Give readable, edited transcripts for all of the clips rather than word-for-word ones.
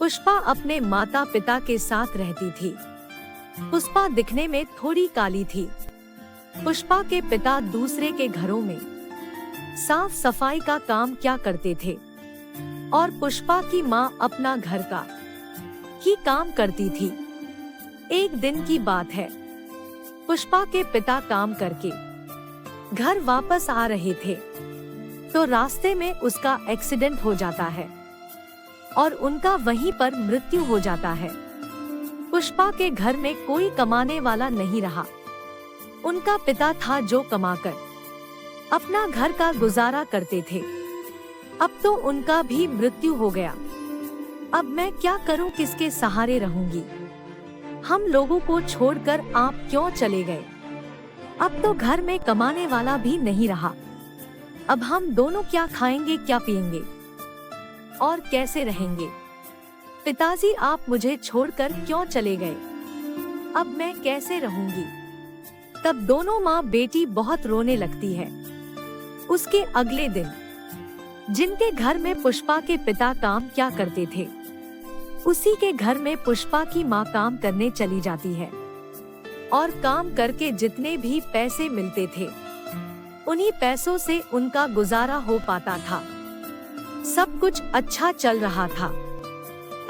पुष्पा अपने माता पिता के साथ रहती थी। पुष्पा दिखने में थोड़ी काली थी। पुष्पा के पिता दूसरे के घरों में साफ सफाई का काम क्या करते थे और पुष्पा की माँ अपना घर का ही काम करती थी। एक दिन की बात है, पुष्पा के पिता काम करके घर वापस आ रहे थे तो रास्ते में उसका एक्सीडेंट हो जाता है और उनका वहीं पर मृत्यु हो जाता है। पुष्पा के घर में कोई कमाने वाला नहीं रहा। उनका पिता था जो कमाकर अपना घर का गुजारा करते थे। अब तो उनका भी मृत्यु हो गया। अब मैं क्या करूं, किसके सहारे रहूंगी? हम लोगों को छोड़कर आप क्यों चले गए? अब तो घर में कमाने वाला भी नहीं रहा। अब हम दोनों क्या खाएंगे, क्या पिएंगे और कैसे रहेंगे? पिताजी, आप मुझे छोड़कर क्यों चले गए? अब मैं कैसे रहूंगी? तब दोनों माँ बेटी बहुत रोने लगती है। उसके अगले दिन जिनके घर में पुष्पा के पिता काम क्या करते थे, उसी के घर में पुष्पा की माँ काम करने चली जाती है और काम करके जितने भी पैसे मिलते थे उन्हीं पैसों से उनका गुजारा हो पाता था। सब कुछ अच्छा चल रहा था।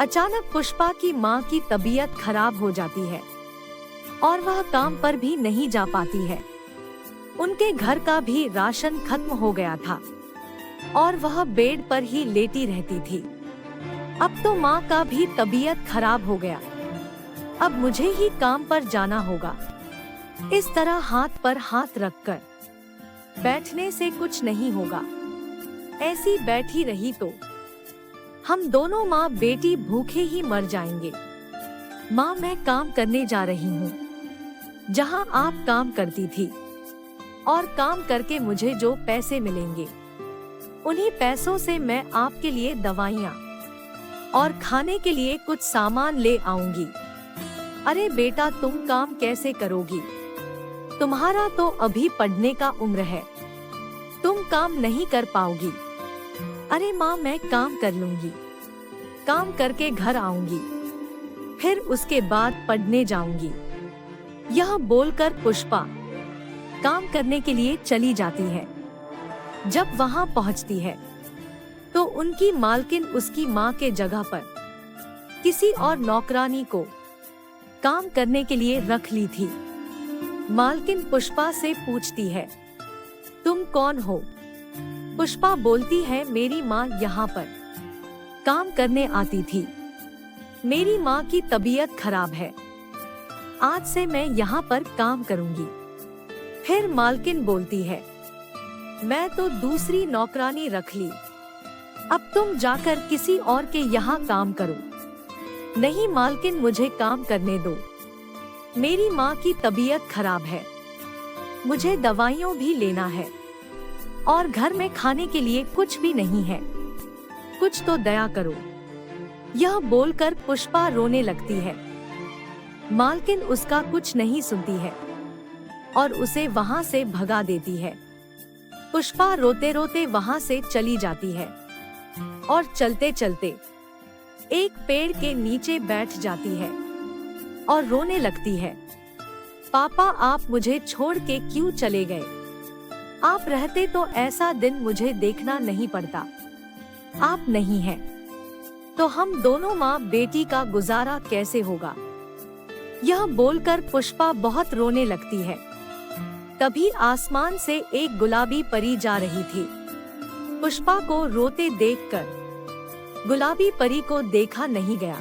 अचानक पुष्पा की माँ की तबीयत खराब हो जाती है और वह काम पर भी नहीं जा पाती है। उनके घर का भी राशन खत्म हो गया था और वह बेड पर ही लेटी रहती थी। अब तो माँ का भी तबीयत खराब हो गया। अब मुझे ही काम पर जाना होगा। इस तरह हाथ पर हाथ रखकर बैठने से कुछ नहीं होगा। ऐसी बैठी रही तो हम दोनों माँ बेटी भूखे ही मर जाएंगे। माँ, मैं काम करने जा रही हूँ जहाँ आप काम करती थी और काम करके मुझे जो पैसे मिलेंगे उन्हीं पैसों से मैं आपके लिए दवाइयाँ और खाने के लिए कुछ सामान ले आऊंगी। अरे बेटा, तुम काम कैसे करोगी? तुम्हारा तो अभी पढ़ने का उम्र है, तुम काम नहीं कर पाओगी। अरे माँ, मैं काम कर लूंगी, काम करके घर आऊंगी, फिर उसके बाद पढ़ने जाऊंगी। यह बोलकर पुष्पा काम करने के लिए चली जाती है। जब वहां पहुंचती है तो उनकी मालकिन उसकी माँ के जगह पर किसी और नौकरानी को काम करने के लिए रख ली थी। मालकिन पुष्पा से पूछती है, तुम कौन हो? पुष्पा बोलती है, मेरी माँ यहाँ पर काम करने आती थी। मेरी माँ की तबीयत खराब है, आज से मैं यहाँ पर काम करूँगी। फिर मालकिन बोलती है, मैं तो दूसरी नौकरानी रख ली, अब तुम जाकर किसी और के यहाँ काम करो। नहीं मालकिन, मुझे काम करने दो, मेरी माँ की तबीयत खराब है, मुझे दवाइयाँ भी लेना है और घर में खाने के लिए कुछ भी नहीं है, कुछ तो दया करो। यह बोलकर पुष्पा रोने लगती है। मालकिन उसका कुछ नहीं सुनती है और उसे वहां से भगा देती है। पुष्पा रोते रोते वहां से चली जाती है और चलते चलते एक पेड़ के नीचे बैठ जाती है और रोने लगती है। पापा, आप मुझे छोड़ के क्यों चले गए? आप रहते तो ऐसा दिन मुझे देखना नहीं पड़ता। आप नहीं हैं तो हम दोनों माँ बेटी का गुजारा कैसे होगा? यह बोलकर पुष्पा बहुत रोने लगती है। तभी आसमान से एक गुलाबी परी जा रही थी। पुष्पा को रोते देखकर गुलाबी परी को देखा नहीं गया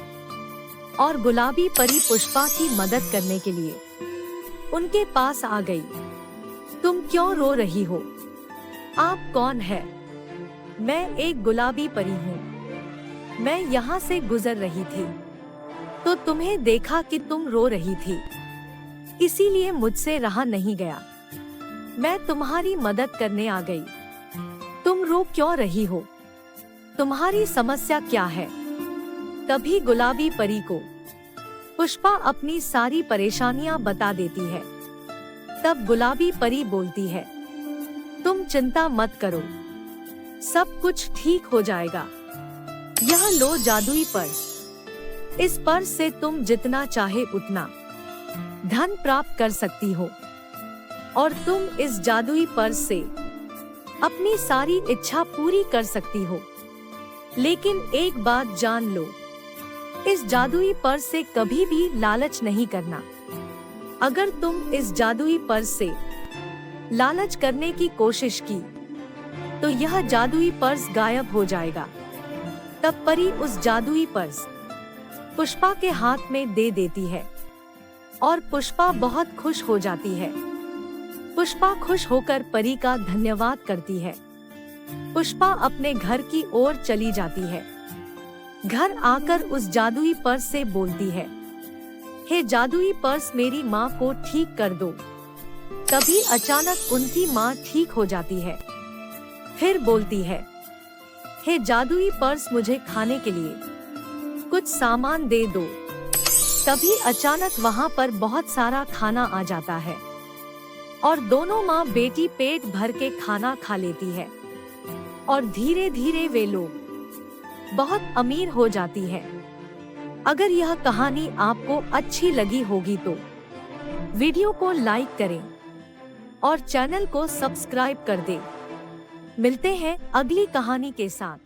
और गुलाबी परी पुष्पा की मदद करने के लिए उनके पास आ गई। तुम क्यों रो रही हो? आप कौन है? मैं एक गुलाबी परी हूँ। मैं यहाँ से गुजर रही थी तो तुम्हें देखा कि तुम रो रही थी, इसीलिए मुझसे रहा नहीं गया। मैं तुम्हारी मदद करने आ गई। तुम रो क्यों रही हो? तुम्हारी समस्या क्या है? तभी गुलाबी परी को पुष्पा अपनी सारी परेशानियां बता देती है। तब गुलाबी परी बोलती है, तुम चिंता मत करो, सब कुछ ठीक हो जाएगा। यह लो जादुई पर्स, इस पर्स से तुम जितना चाहे उतना धन प्राप्त कर सकती हो और तुम इस जादुई पर्स से अपनी सारी इच्छा पूरी कर सकती हो। लेकिन एक बात जान लो, इस जादुई पर्स से कभी भी लालच नहीं करना। अगर तुम इस जादुई पर्स से लालच करने की कोशिश की तो यह जादुई पर्स गायब हो जाएगा। तब परी उस जादुई पर्स पुष्पा के हाथ में दे देती है और पुष्पा बहुत खुश हो जाती है। पुष्पा खुश होकर परी का धन्यवाद करती है। पुष्पा अपने घर की ओर चली जाती है। घर आकर उस जादुई पर्स से बोलती है, हे जादुई पर्स, मेरी माँ को ठीक कर दो। तभी अचानक उनकी माँ ठीक हो जाती है। फिर बोलती है, हे जादुई पर्स, मुझे खाने के लिए कुछ सामान दे दो। तभी अचानक वहाँ पर बहुत सारा खाना आ जाता है और दोनों माँ बेटी पेट भर के खाना खा लेती है और धीरे धीरे वे लोग बहुत अमीर हो जाती है। अगर यह कहानी आपको अच्छी लगी होगी तो वीडियो को लाइक करें और चैनल को सब्सक्राइब कर दें। मिलते हैं अगली कहानी के साथ।